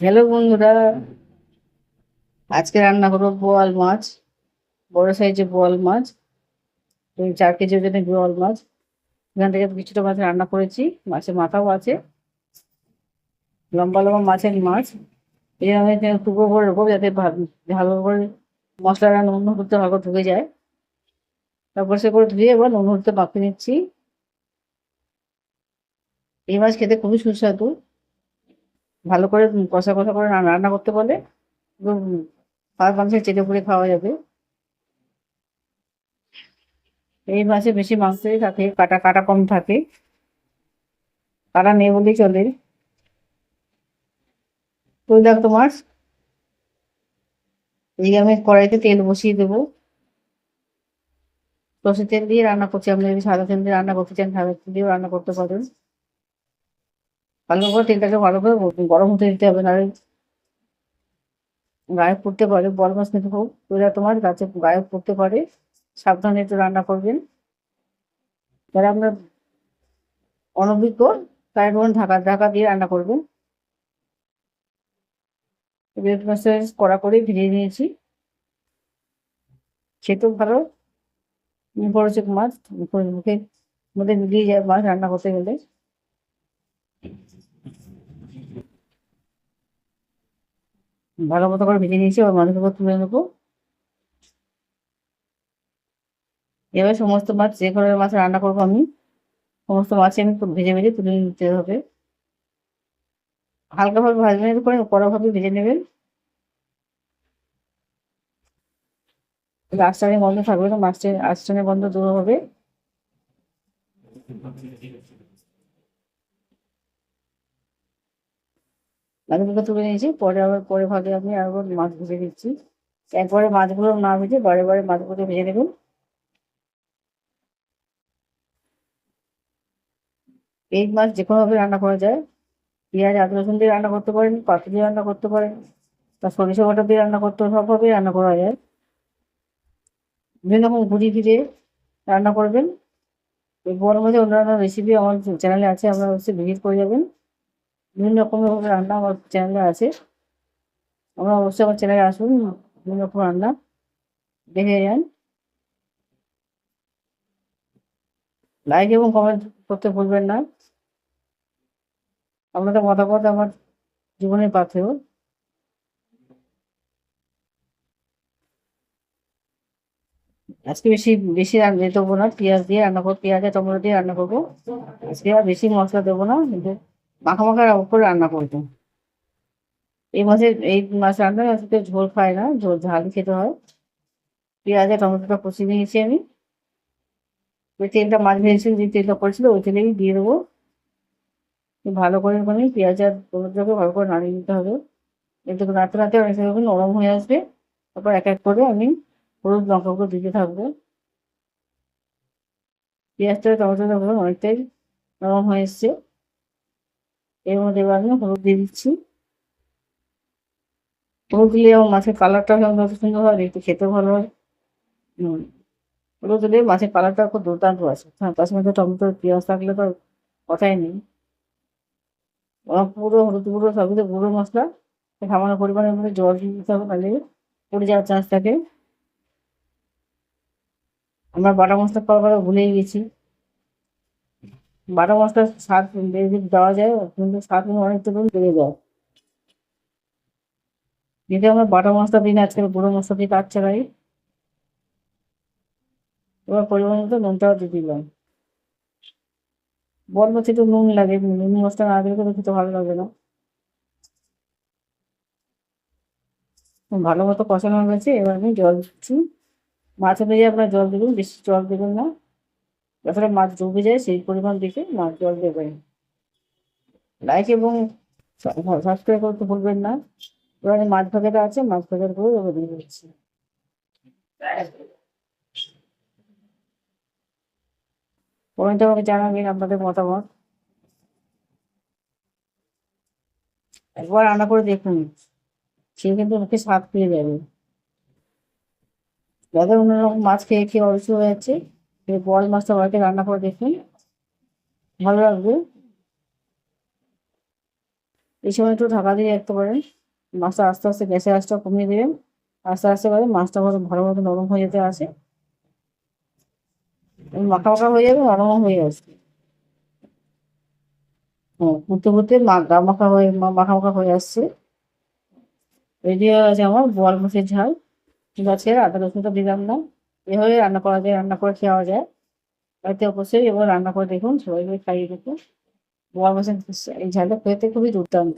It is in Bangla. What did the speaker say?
হ্যালো বন্ধুরা, আজকে রান্না করবো বোয়াল মাছ। বড় সাইজের বোয়াল মাছ, ওই 4 কেজি ওজনের বোয়াল মাছ। এখান থেকে কিছুটা মাছ রান্না করেছি, মাছের মাথাও আছে। লম্বা লম্বা মাছের মাছ, এই জন্য আমি এখানে টুকরো করে রাখবো যাতে ভালো করে মশলাটা নুন হলুদটা ভালো করে ঢুকে যায়। তারপর সে করে ধুয়ে এবার নুন হলুদটা মাখিয়ে নিচ্ছি। এই মাছ খেতে খুবই সুস্বাদু। ভালো করে কষা কষা করে রান্না করতে পারলে একদম ভাত মাংসের চেটে পুড়ে খাওয়া যাবে। এই মাছে বেশি মাংসই থাকে, কাটা কাটা কম থাকে, কাটা নেই বললেই চলে। তৈলাক্ত মাছ, এদিকে আমি কড়াইতে তেল বসিয়ে দেবো। সর্ষের তেল দিয়ে রান্না করছি, আপনি যদি সাদা তেল দিয়ে রান্না করতে চান সাদা তেল দিয়েও রান্না করতে পারেন। ভালো করে তেলটাকে ভালো করে গরম হতে দিতে হবে, নাহলে গায়ে পড়তে পারে। বড় মাছ কিন্তু হোক তৈলাক্ত মাছ গাছে গায়ে পড়তে পারে, সাবধানে একটু রান্না করবেন। যারা আপনার অনভিজ্ঞ তারা একটু ঢাকা ঢাকা দিয়ে রান্না করবেন। রেড মাছটা কড়া করে ভিজিয়ে নিয়েছি, খেতেও ভালো, মুখরোচক মাছ, মুখের মধ্যে মিলিয়ে যায় মাছ রান্না করতে গেলে। ভালো মতো করে ভেজে নিয়েছি, এবার মাছের উপর তুলে নেবো। এবার সমস্ত মাছ, যে ধরনের মাছ রান্না করবো আমি, সমস্ত মাছই আমি ভেজে ভেজে তুলে নিতে হবে। হালকাভাবে ভাজবেন, করে কড়াভাবে ভেজে নেবেন। আঁচটানে গন্ধ থাকবে না, মাছের আঁচটানে গন্ধ দূর হবে। মাছগুলো তুলে নিয়েছি, পরে আবার পরে ভাগে আমি আবার মাছ ভেজে দিচ্ছি। একবারে মাছগুলো না ভেজে বারে বারে মাছগুলো ভেজে নেবেন। এই মাছ যে কোনোভাবে রান্না করা যায়, পেঁয়াজ আদা রসুন দিয়ে রান্না করতে পারেন, পাতা দিয়ে রান্না করতে পারেন, বা সরিষা বাটা দিয়ে রান্না করতে, সবভাবেই রান্না করা যায়। বিভিন্ন রকম ঘুরিয়ে ফিরে রান্না করবেন। এই বড় মাঝে অন্যান্য রেসিপি আমার চ্যানেলে আছে, আপনারা অবশ্যই ভিজিট করে যাবেন। বিভিন্ন রকমের রান্না আমার চ্যানেলে আছে, আপনারা অবশ্যই আমার চ্যানেলে আসুন, বিভিন্ন রকম রান্না দেখে যান। লাইক এবং কমেন্ট করতে ভুলবেন না। আপনাদের মতামত আমার জীবনের পাথেয়। আজকে বেশি বেশি রান্না দেবো না, পেঁয়াজ দিয়ে রান্না করবো, পেঁয়াজ আর টমেটো দিয়ে রান্না করবো। আজকে আর বেশি মশলা দেবো না, কিন্তু মাখা মাখার উপর রান্না করবো। এই মাছ রান্না আজকে ঝোল খায় না, ঝোল ঝাল খেতে হয়। পেঁয়াজ আর টমেটোটা কষিয়ে নিয়েছি আমি। ওই তেলটা মাছ ভেজেছি, যে তেলটা করেছিল ওই তেলেই দিয়ে দেবো। ভালো করে মানে পেঁয়াজ আর টমেটোটাকে ভালো করে নাড়িয়ে নিতে হবে। একটু নাড়তে নাড়তে অনেক সময় নরম হয়ে আসবে। তারপর এক এক করে আমি হলুদ লঙ্কা গুঁড়ো দিতে থাকবো। পেঁয়াজটা টমেটোটা অনেকটাই নরম হয়ে এসছে। এর মধ্যে এবার আমি হলুদ দিয়ে দিচ্ছি। হলুদ দিলে আমার মাছের কালারটা যত সুন্দর হয়, একটু খেতেও ভালো হয়। হম, হলুদ দিলে মাছের কালারটা খুব দুর্দান্ত আছে। হ্যাঁ, তার সঙ্গে টমেটো পেঁয়াজ থাকলে তো আর কথাই নেই। পুরো হলুদ গুঁড়ো সবই তো গুঁড়ো মশলা, সামান্য পরিমাণের মধ্যে জল দিয়ে দিতে হবে, নাহলে পড়ে যাওয়ার চান্স থাকে। আমরা বাটা মশলা খাওয়ার কথা ভুলেই গেছি। বাটা মশলার স্বাদ যদি দেওয়া যায়, কিন্তু স্বাদ কিন্তু অনেকটা গুণ বেড়ে যায়। যদি আমরা বাটা মশলা দিই না, আজকাল গুঁড়ো মশলা দিয়ে কাজ চালাই। এবার পরিমাণ মতো নুনটাও দিয়ে দিলাম। বল মাছে একটু নুন লাগে, নুন মশলা না দিলে তো খেতে ভালো লাগে না। ভালো মতো কষানো হয়ে গেছে, এবার আমি জল দিচ্ছি। মাছ অনুযায়ী আপনার জল দেবেন, বেশি জল দেবেন না। যতটা মাছ ডুবে যায় সেই পরিমাণ দেখে মাছ জল দেবেন। লাইক এবং সাবস্ক্রাইব করতে ভুলবেন না। এবার এই মাছ ভাজাটা আছে, মাছ ভাজার করে এবার দিয়ে দিচ্ছি। কমেন্টে আমাকে জানাবেন আপনাদের মতামত। একবার রান্না করে দেখুন, সে কিন্তু মুখে স্বাদ পেয়ে যাবে। যাদের অন্যরকম মাছ খেয়ে খেয়ে অরুচি হয়ে যাচ্ছে, সেই বোয়াল মাছটা বাড়িতে রান্না করে দেখুন, ভালো লাগবে। এই সময় একটু ঢাকা দিয়ে রাখতে পারেন। মাছটা আস্তে আস্তে গ্যাসের আঁচটা কমিয়ে দেবেন। আস্তে আস্তে করে মাছটা ভালো মতো নরম হয়ে যেতে আসে, মাখা মাখা হয়ে যাবে, নরম হয়ে আসবে। হ্যাঁ, করতে করতে গা মাখা হয়ে মাখা মাখা হয়ে আসছে। রেডি হয়ে গেছে আমার বোয়াল মাছের ঝাল। ঠিক আছে, আদা রসুনটা দিলাম না। এভাবে রান্না করা যায়, রান্না করে খাওয়া যায়। বাড়িতে অবশ্যই এবার রান্না করে দেখুন, সবাইকে খাইয়ে দেখুন। বোয়াল মাছের এই ঝালটা খেতে খুবই দুর্দান্ত।